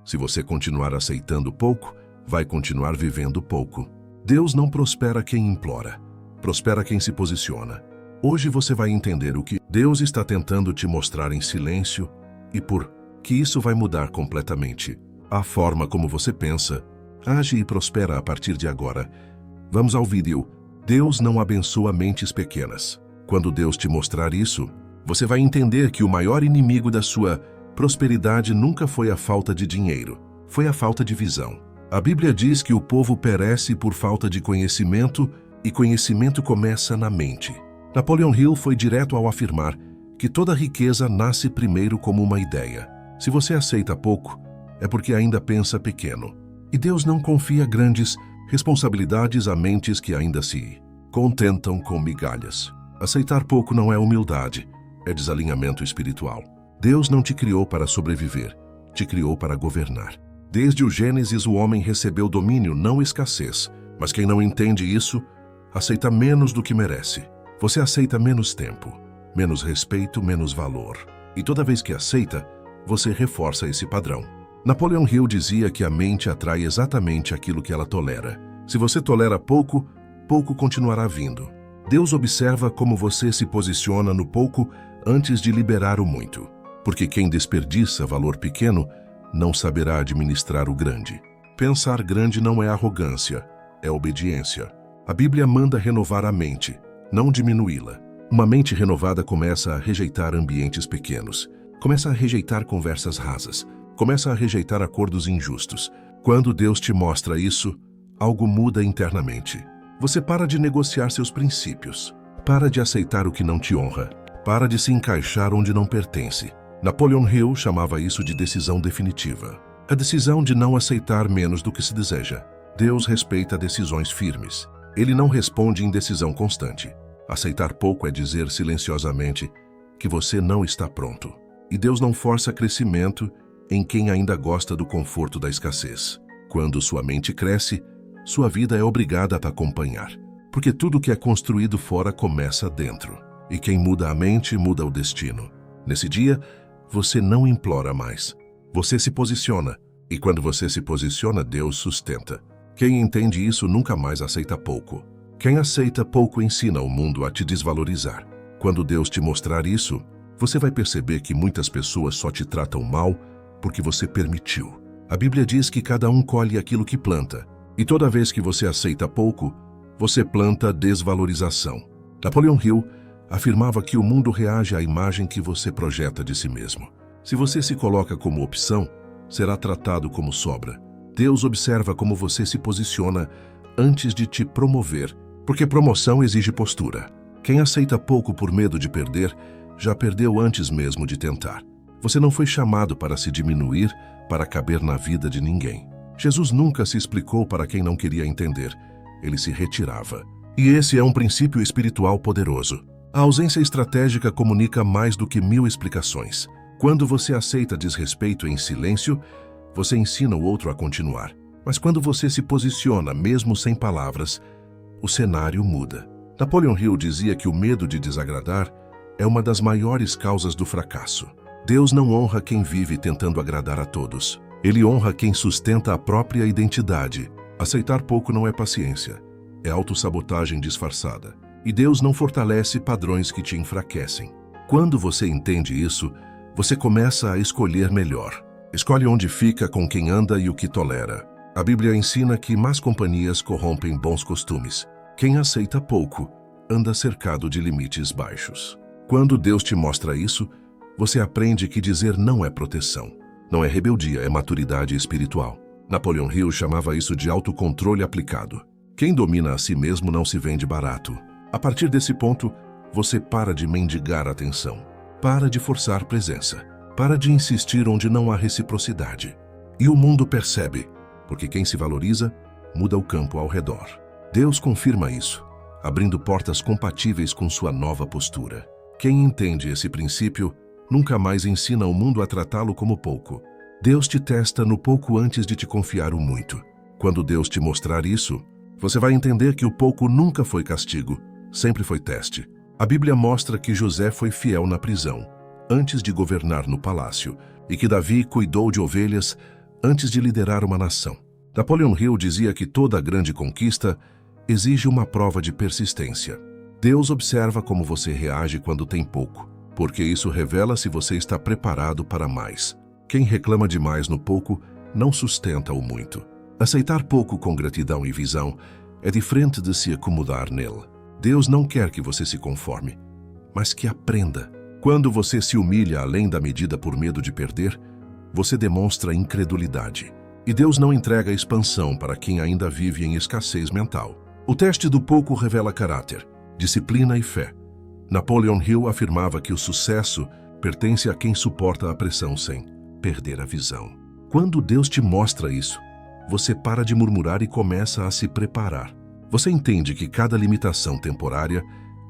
Se você continuar aceitando pouco, vai continuar vivendo pouco. Deus não prospera quem implora, prospera quem se posiciona. Hoje você vai entender o que Deus está tentando te mostrar em silêncio e por que isso vai mudar completamente a forma como você pensa, age e prospera a partir de agora. Vamos ao vídeo. Deus não abençoa mentes pequenas. Quando Deus te mostrar isso, você vai entender que o maior inimigo da sua prosperidade nunca foi a falta de dinheiro, foi a falta de visão. A Bíblia diz que o povo perece por falta de conhecimento e conhecimento começa na mente. Napoleon Hill foi direto ao afirmar que toda riqueza nasce primeiro como uma ideia. Se você aceita pouco, é porque ainda pensa pequeno. E Deus não confia grandes responsabilidades a mentes que ainda se contentam com migalhas. Aceitar pouco não é humildade, é desalinhamento espiritual. Deus não te criou para sobreviver, te criou para governar. Desde o Gênesis, o homem recebeu domínio, não escassez. Mas quem não entende isso, aceita menos do que merece. Você aceita menos tempo, menos respeito, menos valor. E toda vez que aceita, você reforça esse padrão. Napoleon Hill dizia que a mente atrai exatamente aquilo que ela tolera. Se você tolera pouco, pouco continuará vindo. Deus observa como você se posiciona no pouco antes de liberar o muito. Porque quem desperdiça valor pequeno não saberá administrar o grande. Pensar grande não é arrogância, é obediência. A Bíblia manda renovar a mente, não diminuí-la. Uma mente renovada começa a rejeitar ambientes pequenos, começa a rejeitar conversas rasas, começa a rejeitar acordos injustos. Quando Deus te mostra isso, algo muda internamente. Você para de negociar seus princípios, para de aceitar o que não te honra, para de se encaixar onde não pertence. Napoleon Hill chamava isso de decisão definitiva. A decisão de não aceitar menos do que se deseja. Deus respeita decisões firmes. Ele não responde em decisão constante. Aceitar pouco é dizer silenciosamente que você não está pronto. E Deus não força crescimento em quem ainda gosta do conforto da escassez. Quando sua mente cresce, sua vida é obrigada a acompanhar. Porque tudo que é construído fora começa dentro. E quem muda a mente, muda o destino. Nesse dia, você não implora mais. Você se posiciona. E quando você se posiciona, Deus sustenta. Quem entende isso nunca mais aceita pouco. Quem aceita pouco ensina o mundo a te desvalorizar. Quando Deus te mostrar isso, você vai perceber que muitas pessoas só te tratam mal porque você permitiu. A Bíblia diz que cada um colhe aquilo que planta. E toda vez que você aceita pouco, você planta desvalorização. Napoleon Hill afirmava que o mundo reage à imagem que você projeta de si mesmo. Se você se coloca como opção, será tratado como sobra. Deus observa como você se posiciona antes de te promover, porque promoção exige postura. Quem aceita pouco por medo de perder, já perdeu antes mesmo de tentar. Você não foi chamado para se diminuir, para caber na vida de ninguém. Jesus nunca se explicou para quem não queria entender. Ele se retirava. E esse é um princípio espiritual poderoso. A ausência estratégica comunica mais do que 1000 explicações. Quando você aceita desrespeito em silêncio, você ensina o outro a continuar. Mas quando você se posiciona, mesmo sem palavras, o cenário muda. Napoleon Hill dizia que o medo de desagradar é uma das maiores causas do fracasso. Deus não honra quem vive tentando agradar a todos. Ele honra quem sustenta a própria identidade. Aceitar pouco não é paciência, é autossabotagem disfarçada. E Deus não fortalece padrões que te enfraquecem. Quando você entende isso, você começa a escolher melhor. Escolhe onde fica, com quem anda e o que tolera. A Bíblia ensina que más companhias corrompem bons costumes. Quem aceita pouco, anda cercado de limites baixos. Quando Deus te mostra isso, você aprende que dizer não é proteção. Não é rebeldia, é maturidade espiritual. Napoleon Hill chamava isso de autocontrole aplicado. Quem domina a si mesmo não se vende barato. A partir desse ponto, você para de mendigar atenção. Para de forçar presença. Para de insistir onde não há reciprocidade. E o mundo percebe, porque quem se valoriza, muda o campo ao redor. Deus confirma isso, abrindo portas compatíveis com sua nova postura. Quem entende esse princípio, nunca mais ensina o mundo a tratá-lo como pouco. Deus te testa no pouco antes de te confiar o muito. Quando Deus te mostrar isso, você vai entender que o pouco nunca foi castigo, sempre foi teste. A Bíblia mostra que José foi fiel na prisão, antes de governar no palácio, e que Davi cuidou de ovelhas antes de liderar uma nação. Napoleon Hill dizia que toda grande conquista exige uma prova de persistência. Deus observa como você reage quando tem pouco, porque isso revela se você está preparado para mais. Quem reclama demais no pouco não sustenta o muito. Aceitar pouco com gratidão e visão é diferente de se acomodar nele. Deus não quer que você se conforme, mas que aprenda. Quando você se humilha além da medida por medo de perder, você demonstra incredulidade. E Deus não entrega expansão para quem ainda vive em escassez mental. O teste do pouco revela caráter, disciplina e fé. Napoleon Hill afirmava que o sucesso pertence a quem suporta a pressão sem perder a visão. Quando Deus te mostra isso, você para de murmurar e começa a se preparar. Você entende que cada limitação temporária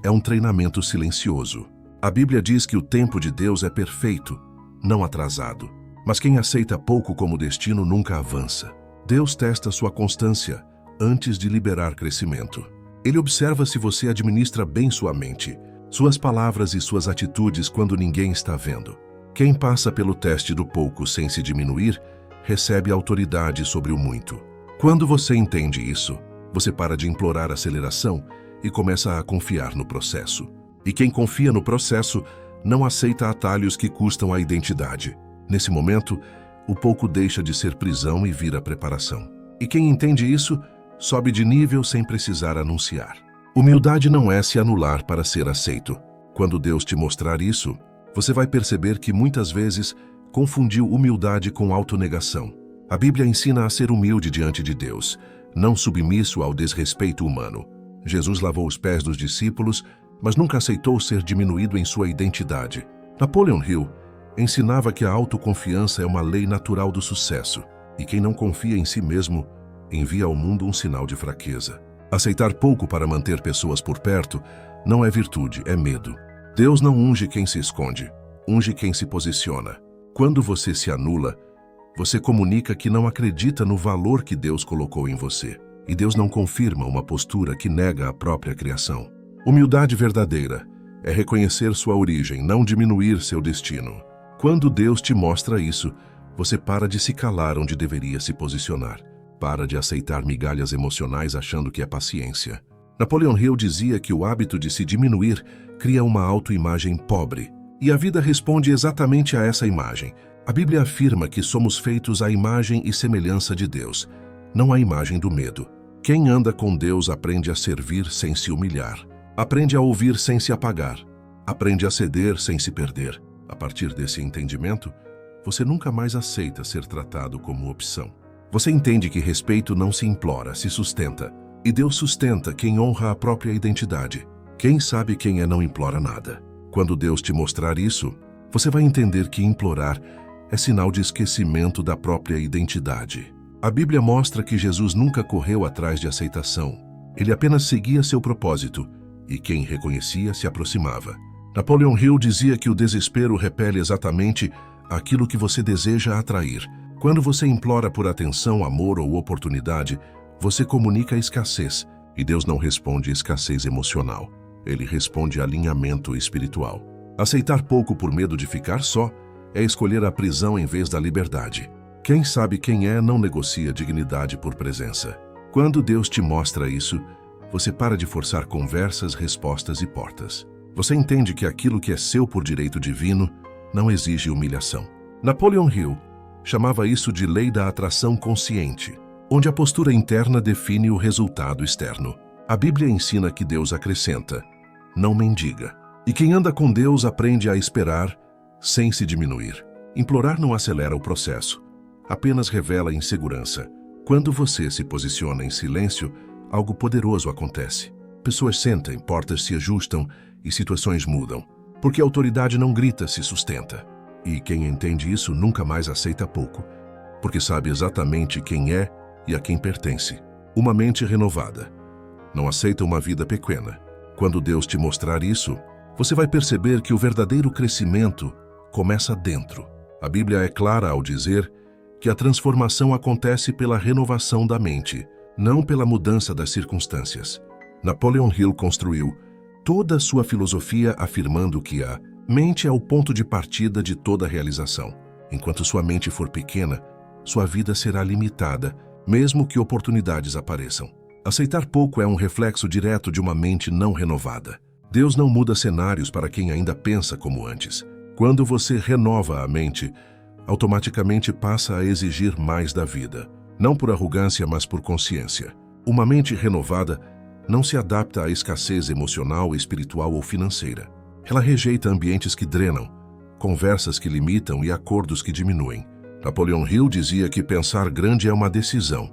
é um treinamento silencioso. A Bíblia diz que o tempo de Deus é perfeito, não atrasado. Mas quem aceita pouco como destino nunca avança. Deus testa sua constância antes de liberar crescimento. Ele observa se você administra bem sua mente, suas palavras e suas atitudes quando ninguém está vendo. Quem passa pelo teste do pouco sem se diminuir, recebe autoridade sobre o muito. Quando você entende isso, você para de implorar aceleração e começa a confiar no processo. E quem confia no processo não aceita atalhos que custam a identidade. Nesse momento, o pouco deixa de ser prisão e vira preparação. E quem entende isso, sobe de nível sem precisar anunciar. Humildade não é se anular para ser aceito. Quando Deus te mostrar isso, você vai perceber que muitas vezes confundiu humildade com autonegação. A Bíblia ensina a ser humilde diante de Deus, não submisso ao desrespeito humano. Jesus lavou os pés dos discípulos, mas nunca aceitou ser diminuído em sua identidade. Napoleon Hill ensinava que a autoconfiança é uma lei natural do sucesso, e quem não confia em si mesmo envia ao mundo um sinal de fraqueza. Aceitar pouco para manter pessoas por perto não é virtude, é medo. Deus não unge quem se esconde, unge quem se posiciona. Quando você se anula, você comunica que não acredita no valor que Deus colocou em você, e Deus não confirma uma postura que nega a própria criação. Humildade verdadeira é reconhecer sua origem, não diminuir seu destino. Quando Deus te mostra isso, você para de se calar onde deveria se posicionar. Para de aceitar migalhas emocionais achando que é paciência. Napoleon Hill dizia que o hábito de se diminuir cria uma autoimagem pobre. E a vida responde exatamente a essa imagem. A Bíblia afirma que somos feitos à imagem e semelhança de Deus, não à imagem do medo. Quem anda com Deus aprende a servir sem se humilhar. Aprende a ouvir sem se apagar. Aprende a ceder sem se perder. A partir desse entendimento, você nunca mais aceita ser tratado como opção. Você entende que respeito não se implora, se sustenta. E Deus sustenta quem honra a própria identidade. Quem sabe quem é não implora nada. Quando Deus te mostrar isso, você vai entender que implorar é sinal de esquecimento da própria identidade. A Bíblia mostra que Jesus nunca correu atrás de aceitação. Ele apenas seguia seu propósito, e quem reconhecia se aproximava. Napoleon Hill dizia que o desespero repele exatamente aquilo que você deseja atrair. Quando você implora por atenção, amor ou oportunidade, você comunica a escassez, e Deus não responde escassez emocional. Ele responde alinhamento espiritual. Aceitar pouco por medo de ficar só é escolher a prisão em vez da liberdade. Quem sabe quem é não negocia dignidade por presença. Quando Deus te mostra isso, você para de forçar conversas, respostas e portas. Você entende que aquilo que é seu por direito divino não exige humilhação. Napoleon Hill chamava isso de lei da atração consciente, onde a postura interna define o resultado externo. A Bíblia ensina que Deus acrescenta, não mendiga. E quem anda com Deus aprende a esperar sem se diminuir. Implorar não acelera o processo, apenas revela insegurança. Quando você se posiciona em silêncio, algo poderoso acontece. Pessoas sentem, portas se ajustam e situações mudam. Porque a autoridade não grita, se sustenta. E quem entende isso nunca mais aceita pouco, porque sabe exatamente quem é e a quem pertence. Uma mente renovada não aceita uma vida pequena. Quando Deus te mostrar isso, você vai perceber que o verdadeiro crescimento começa dentro. A Bíblia é clara ao dizer que a transformação acontece pela renovação da mente, não pela mudança das circunstâncias. Napoleon Hill construiu toda a sua filosofia afirmando que a mente é o ponto de partida de toda realização. Enquanto sua mente for pequena, sua vida será limitada, mesmo que oportunidades apareçam. Aceitar pouco é um reflexo direto de uma mente não renovada. Deus não muda cenários para quem ainda pensa como antes. Quando você renova a mente, automaticamente passa a exigir mais da vida. Não por arrogância, mas por consciência. Uma mente renovada não se adapta à escassez emocional, espiritual ou financeira. Ela rejeita ambientes que drenam, conversas que limitam e acordos que diminuem. Napoleon Hill dizia que pensar grande é uma decisão,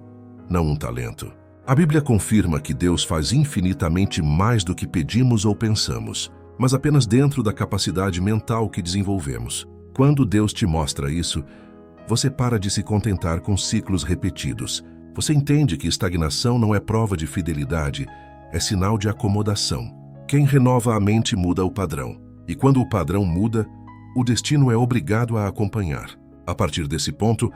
não um talento. A Bíblia confirma que Deus faz infinitamente mais do que pedimos ou pensamos, mas apenas dentro da capacidade mental que desenvolvemos. Quando Deus te mostra isso, você para de se contentar com ciclos repetidos. Você entende que estagnação não é prova de fidelidade, é sinal de acomodação. Quem renova a mente muda o padrão. E quando o padrão muda, o destino é obrigado a acompanhar. A partir desse ponto,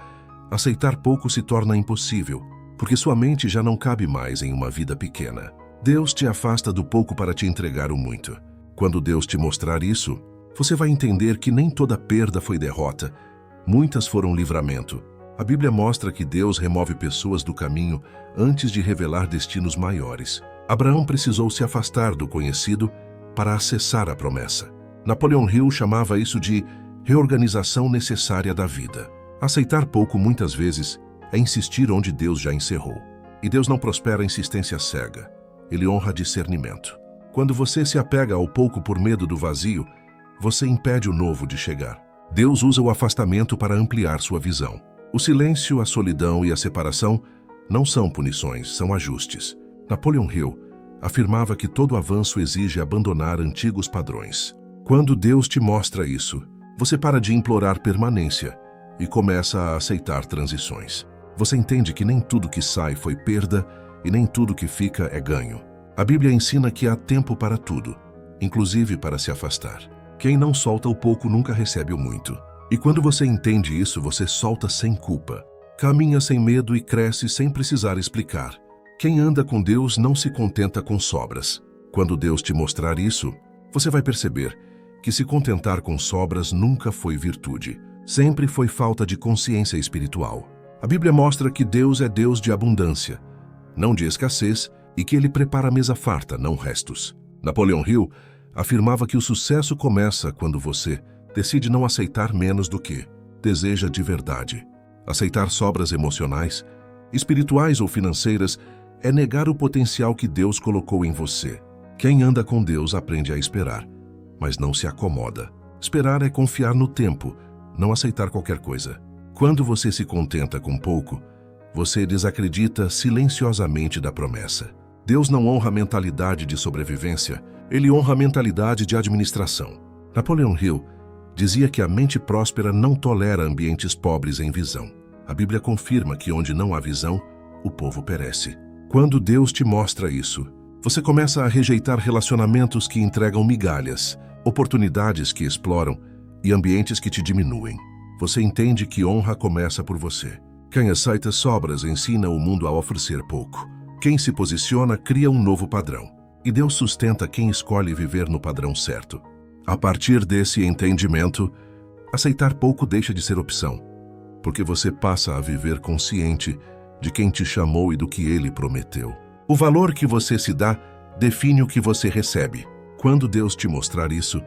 aceitar pouco se torna impossível, porque sua mente já não cabe mais em uma vida pequena. Deus te afasta do pouco para te entregar o muito. Quando Deus te mostrar isso, você vai entender que nem toda perda foi derrota. Muitas foram livramento. A Bíblia mostra que Deus remove pessoas do caminho antes de revelar destinos maiores. Abraão precisou se afastar do conhecido para acessar a promessa. Napoleon Hill chamava isso de reorganização necessária da vida. Aceitar pouco muitas vezes é insistir onde Deus já encerrou. E Deus não prospera a insistência cega. Ele honra discernimento. Quando você se apega ao pouco por medo do vazio, você impede o novo de chegar. Deus usa o afastamento para ampliar sua visão. O silêncio, a solidão e a separação não são punições, são ajustes. Napoleon Hill afirmava que todo avanço exige abandonar antigos padrões. Quando Deus te mostra isso, você para de implorar permanência e começa a aceitar transições. Você entende que nem tudo que sai foi perda e nem tudo que fica é ganho. A Bíblia ensina que há tempo para tudo, inclusive para se afastar. Quem não solta o pouco nunca recebe o muito. E quando você entende isso, você solta sem culpa. Caminha sem medo e cresce sem precisar explicar. Quem anda com Deus não se contenta com sobras. Quando Deus te mostrar isso, você vai perceber que se contentar com sobras nunca foi virtude. Sempre foi falta de consciência espiritual. A Bíblia mostra que Deus é Deus de abundância, não de escassez, e que Ele prepara a mesa farta, não restos. Napoleon Hill afirmava que o sucesso começa quando você decide não aceitar menos do que deseja de verdade. Aceitar sobras emocionais, espirituais ou financeiras é negar o potencial que Deus colocou em você. Quem anda com Deus aprende a esperar, mas não se acomoda. Esperar é confiar no tempo, não aceitar qualquer coisa. Quando você se contenta com pouco, você desacredita silenciosamente da promessa. Deus não honra a mentalidade de sobrevivência, Ele honra a mentalidade de administração. Napoleon Hill dizia que a mente próspera não tolera ambientes pobres em visão. A Bíblia confirma que onde não há visão, o povo perece. Quando Deus te mostra isso, você começa a rejeitar relacionamentos que entregam migalhas, oportunidades que exploram e ambientes que te diminuem. Você entende que honra começa por você. Quem aceita sobras ensina o mundo a oferecer pouco. Quem se posiciona cria um novo padrão. E Deus sustenta quem escolhe viver no padrão certo. A partir desse entendimento, aceitar pouco deixa de ser opção, porque você passa a viver consciente de quem te chamou e do que Ele prometeu. O valor que você se dá define o que você recebe. Quando Deus te mostrar isso,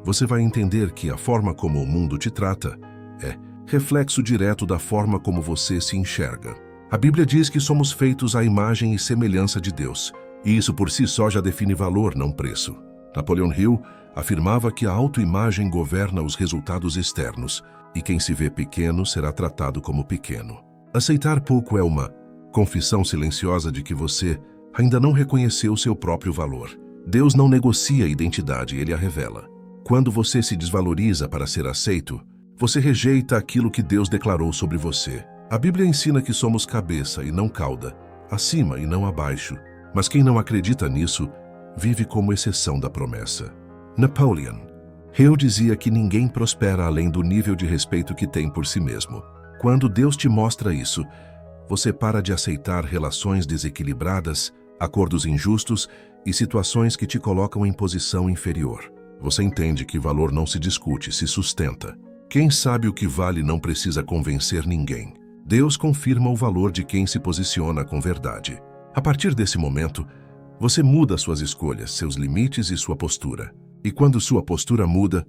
você vai entender que a forma como o mundo te trata é reflexo direto da forma como você se enxerga. A Bíblia diz que somos feitos à imagem e semelhança de Deus, e isso por si só já define valor, não preço. Napoleon Hill afirmava que a autoimagem governa os resultados externos, e quem se vê pequeno será tratado como pequeno. Aceitar pouco é uma confissão silenciosa de que você ainda não reconheceu seu próprio valor. Deus não negocia a identidade, Ele a revela. Quando você se desvaloriza para ser aceito, você rejeita aquilo que Deus declarou sobre você. A Bíblia ensina que somos cabeça e não cauda, acima e não abaixo. Mas quem não acredita nisso, vive como exceção da promessa. Napoleon Hill dizia que ninguém prospera além do nível de respeito que tem por si mesmo. Quando Deus te mostra isso, você para de aceitar relações desequilibradas, acordos injustos e situações que te colocam em posição inferior. Você entende que valor não se discute, se sustenta. Quem sabe o que vale não precisa convencer ninguém. Deus confirma o valor de quem se posiciona com verdade. A partir desse momento, você muda suas escolhas, seus limites e sua postura. E quando sua postura muda,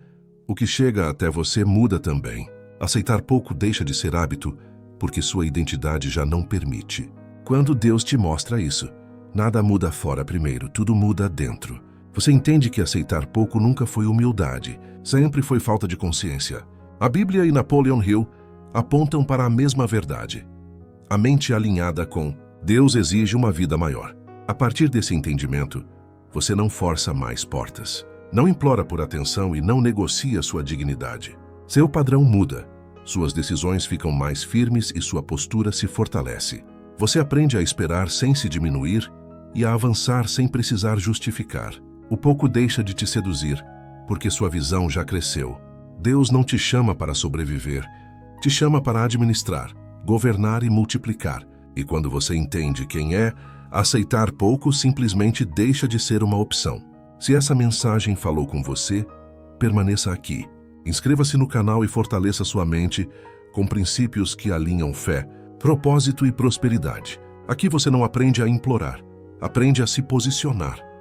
o que chega até você muda também. Aceitar pouco deixa de ser hábito, porque sua identidade já não permite. Quando Deus te mostra isso, nada muda fora primeiro, tudo muda dentro. Você entende que aceitar pouco nunca foi humildade, sempre foi falta de consciência. A Bíblia e Napoleon Hill apontam para a mesma verdade. A mente alinhada com Deus exige uma vida maior. A partir desse entendimento, você não força mais portas, não implora por atenção e não negocia sua dignidade. Seu padrão muda, suas decisões ficam mais firmes e sua postura se fortalece. Você aprende a esperar sem se diminuir e a avançar sem precisar justificar. O pouco deixa de te seduzir, porque sua visão já cresceu. Deus não te chama para sobreviver, te chama para administrar, governar e multiplicar. E quando você entende quem é, aceitar pouco simplesmente deixa de ser uma opção. Se essa mensagem falou com você, permaneça aqui. Inscreva-se no canal e fortaleça sua mente com princípios que alinham fé, propósito e prosperidade. Aqui você não aprende a implorar, aprende a se posicionar.